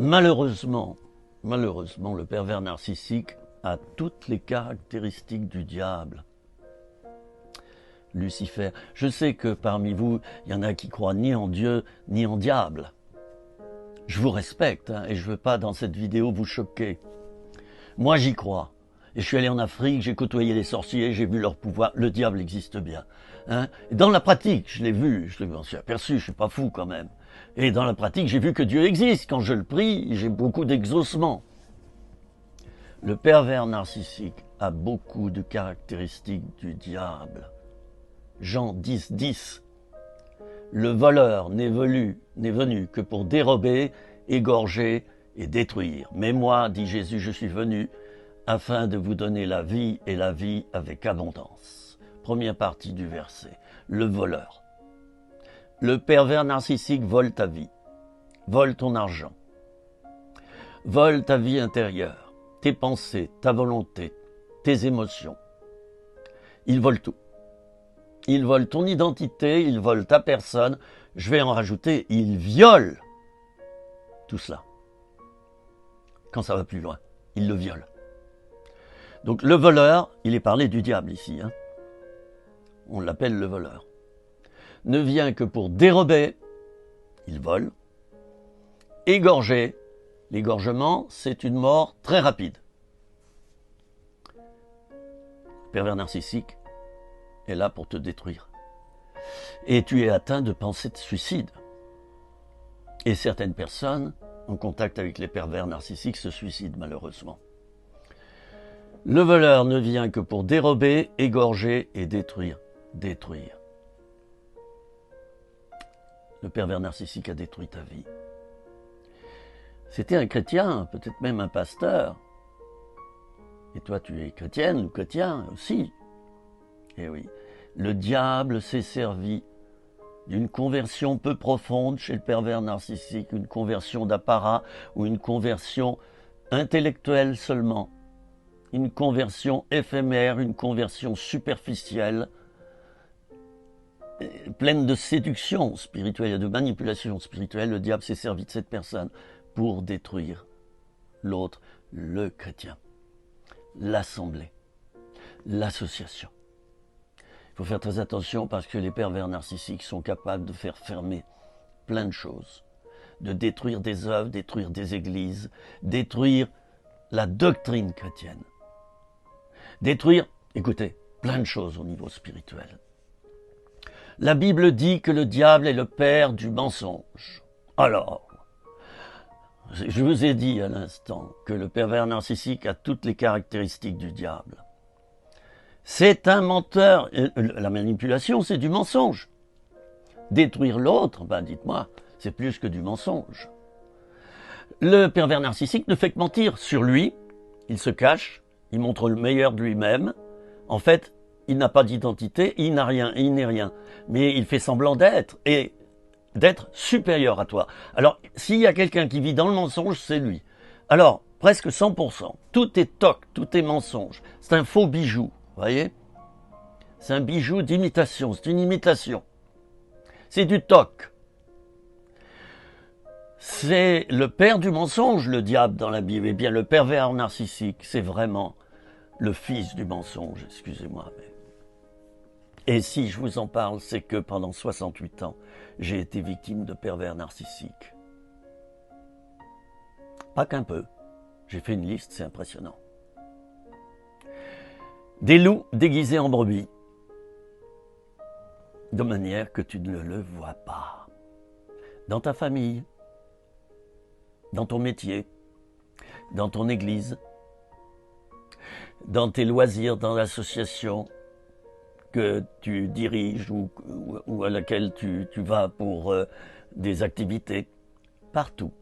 Malheureusement, le pervers narcissique a toutes les caractéristiques du diable. Lucifer. Je sais que parmi vous, il y en a qui croient ni en Dieu, ni en diable. Je vous respecte, et je ne veux pas dans cette vidéo vous choquer. Moi, j'y crois. Et je suis allé en Afrique, j'ai côtoyé les sorciers, j'ai vu leur pouvoir. Le diable existe bien. Et dans la pratique, je l'ai vu, je m'en suis aperçu, je suis pas fou quand même. Et dans la pratique, j'ai vu que Dieu existe. Quand je le prie, j'ai beaucoup d'exaucement. Le pervers narcissique a beaucoup de caractéristiques du diable. Jean 10, 10. Le voleur n'est venu que pour dérober, égorger et détruire. Mais moi, dit Jésus, je suis venu afin de vous donner la vie et la vie avec abondance. Première partie du verset. Le voleur. Le pervers narcissique vole ta vie, vole ton argent, vole ta vie intérieure, tes pensées, ta volonté, tes émotions. Il vole tout. Il vole ton identité, il vole ta personne. Je vais en rajouter, il viole tout cela. Quand ça va plus loin, il le viole. Donc le voleur, il est parlé du diable ici. On l'appelle le voleur. Ne vient que pour dérober, il vole, égorger. L'égorgement, c'est une mort très rapide. Le pervers narcissique est là pour te détruire. Et tu es atteint de pensées de suicide. Et certaines personnes, en contact avec les pervers narcissiques, se suicident malheureusement. Le voleur ne vient que pour dérober, égorger et détruire. Détruire. Le pervers narcissique a détruit ta vie. C'était un chrétien, peut-être même un pasteur. Et toi, tu es chrétienne ou chrétien aussi. Eh oui, le diable s'est servi d'une conversion peu profonde chez le pervers narcissique, une conversion d'apparat ou une conversion intellectuelle seulement, une conversion éphémère, une conversion superficielle, pleine de séduction spirituelle et de manipulation spirituelle. Le diable s'est servi de cette personne pour détruire l'autre, le chrétien, l'assemblée, l'association. Il faut faire très attention parce que les pervers narcissiques sont capables de faire fermer plein de choses, de détruire des œuvres, détruire des églises, détruire la doctrine chrétienne, détruire, écoutez, plein de choses au niveau spirituel. La Bible dit que le diable est le père du mensonge. Alors, je vous ai dit à l'instant que le pervers narcissique a toutes les caractéristiques du diable. C'est un menteur. La manipulation, c'est du mensonge. Détruire l'autre, dites-moi, c'est plus que du mensonge. Le pervers narcissique ne fait que mentir sur lui. Il se cache, il montre le meilleur de lui-même. En fait, il n'a pas d'identité, il n'a rien, il n'est rien. Mais il fait semblant d'être, et d'être supérieur à toi. Alors, s'il y a quelqu'un qui vit dans le mensonge, c'est lui. Alors, presque 100%. Tout est toc, tout est mensonge. C'est un faux bijou, vous voyez? C'est un bijou d'imitation, c'est une imitation. C'est du toc. C'est le père du mensonge, le diable dans la Bible. Eh bien, le pervers narcissique, c'est vraiment le fils du mensonge, excusez-moi. Et si je vous en parle, c'est que pendant 68 ans, j'ai été victime de pervers narcissiques. Pas qu'un peu. J'ai fait une liste, c'est impressionnant. Des loups déguisés en brebis, de manière que tu ne le vois pas. Dans ta famille, dans ton métier, dans ton église, dans tes loisirs, dans l'association que tu diriges ou à laquelle tu vas pour des activités, partout.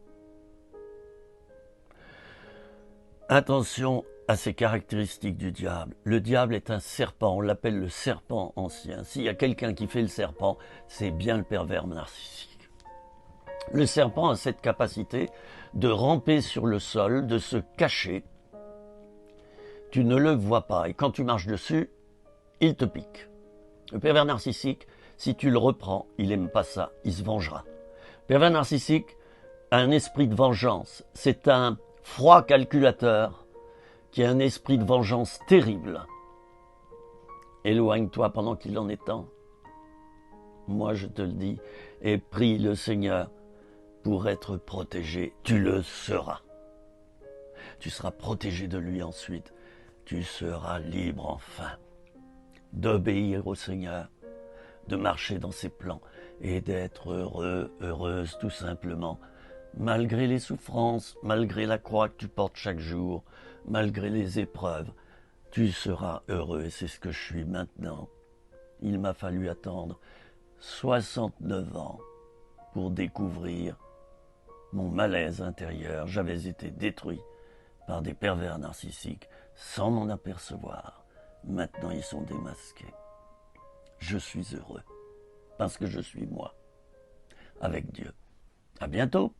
Attention à ces caractéristiques du diable. Le diable est un serpent, on l'appelle le serpent ancien. S'il y a quelqu'un qui fait le serpent, c'est bien le pervers narcissique. Le serpent a cette capacité de ramper sur le sol, de se cacher. Tu ne le vois pas et quand tu marches dessus, il te pique. Le pervers narcissique, si tu le reprends, il n'aime pas ça, il se vengera. Le pervers narcissique, a un esprit de vengeance. C'est un froid calculateur qui a un esprit de vengeance terrible. Éloigne-toi pendant qu'il en est temps. Moi, je te le dis, et prie le Seigneur pour être protégé. Tu le seras. Tu seras protégé de lui ensuite. Tu seras libre enfin d'obéir au Seigneur, de marcher dans ses plans et d'être heureux, heureuse tout simplement, malgré les souffrances, malgré la croix que tu portes chaque jour, malgré les épreuves. Tu seras heureux et c'est ce que je suis maintenant. Il m'a fallu attendre 69 ans pour découvrir mon malaise intérieur. J'avais été détruit par des pervers narcissiques sans m'en apercevoir. Maintenant, ils sont démasqués. Je suis heureux parce que je suis moi, avec Dieu. À bientôt.